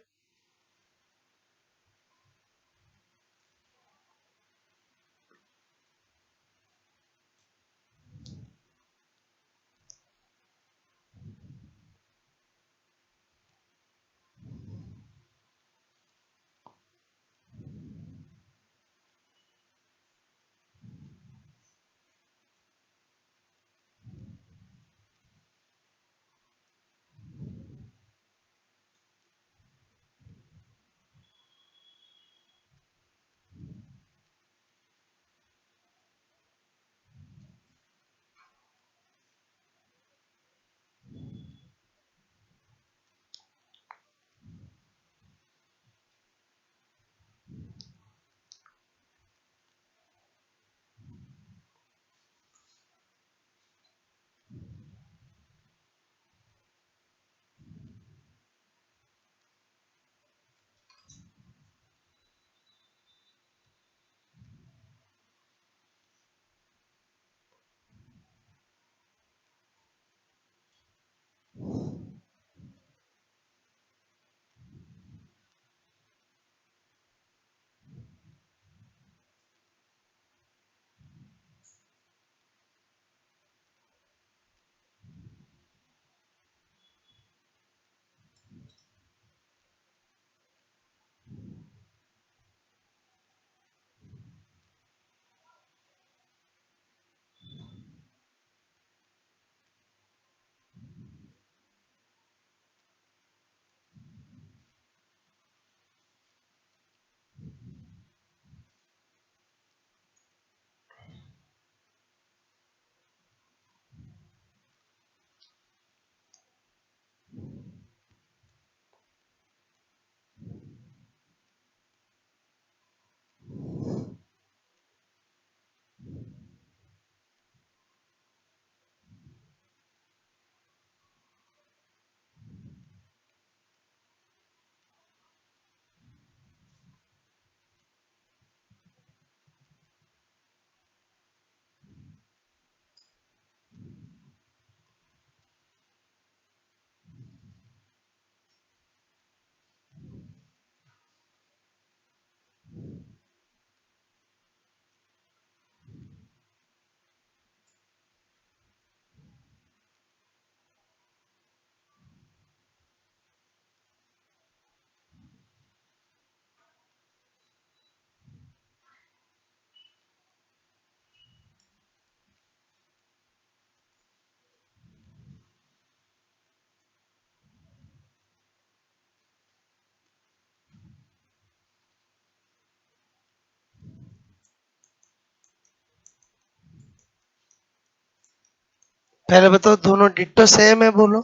पहले बताओ दोनों डिट्टो सेम है बोलो,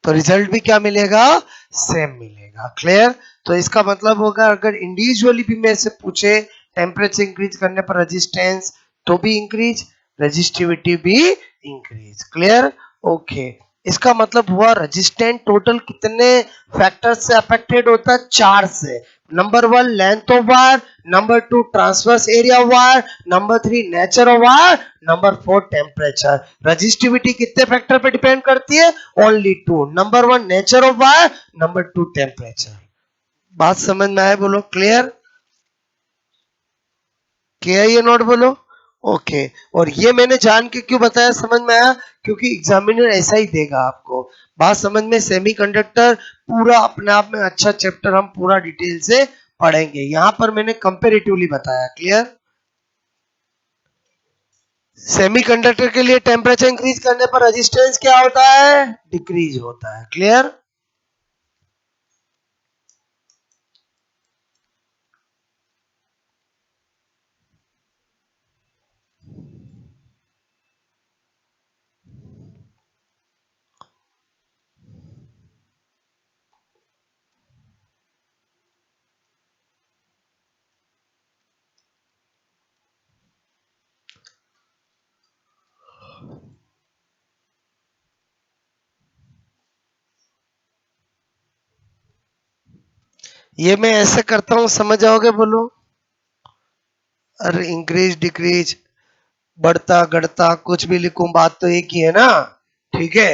तो रिजल्ट भी क्या मिलेगा, सेम मिलेगा। क्लियर? तो इसका मतलब होगा अगर इंडिविजुअली भी मेरे से पूछे टेम्परेचर इंक्रीज करने पर रेजिस्टेंस तो भी इंक्रीज, रेजिस्टिविटी भी इंक्रीज। क्लियर? ओके। इसका मतलब हुआ रेजिस्टेंट टोटल कितने फैक्टर से अफेक्टेड होता है, 4 से। Number 1 length of wire, number 2 transverse area of wire, number 3 nature of wire, number 4 temperature. Resistivity कितने फैक्टर पे डिपेंड करती है, only 2। Number 1 nature of wire, number 2 temperature. बात समझ में आए बोलो? क्लियर? क्या ये नोट बोलो? ओके। और ये मैंने जान के क्यों बताया, समझ में आया? क्योंकि एग्जामिनर ऐसा ही देगा आपको। बात समझ में? सेमीकंडक्टर पूरा अपने आप में अच्छा चैप्टर, हम पूरा डिटेल से पढ़ेंगे। यहां पर मैंने कंपेरेटिवली बताया। क्लियर? सेमीकंडक्टर के लिए टेम्परेचर इंक्रीज करने पर रेजिस्टेंस क्या होता है, डिक्रीज होता है। क्लियर? ये मैं ऐसे करता हूं, समझ जाओगे बोलो? अरे इंक्रीज डिक्रीज, बढ़ता घटता कुछ भी लिखूं, बात तो एक ही है ना। ठीक है।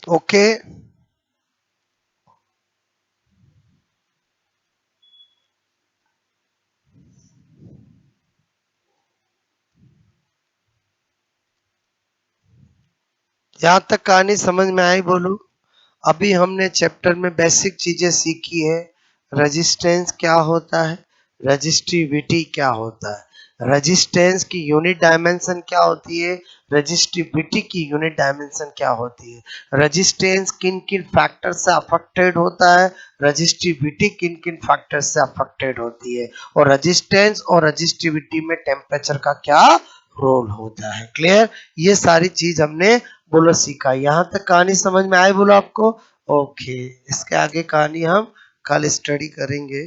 ओके। यहां तक कहानी समझ में आई बोलो? अभी हमने चैप्टर में बेसिक चीजें सीखी है। रेजिस्टेंस क्या होता है, रजिस्टिविटी क्या होता है, रेजिस्टेंस की यूनिट डायमेंशन क्या होती है, रजिस्टिविटी की यूनिट डायमेंशन क्या होती है, रेजिस्टेंस किन किन फैक्टर से अफेक्टेड होता है, रजिस्टिविटी किन किन फैक्टर से अफेक्टेड होती है, और रेजिस्टेंस और रजिस्टिविटी में टेम्परेचर का क्या रोल होता है। क्लियर? ये सारी चीज हमने बोलो सीखा। यहाँ तक कहानी समझ में आए बोलो आपको? ओके। इसके आगे कहानी हम कल स्टडी करेंगे।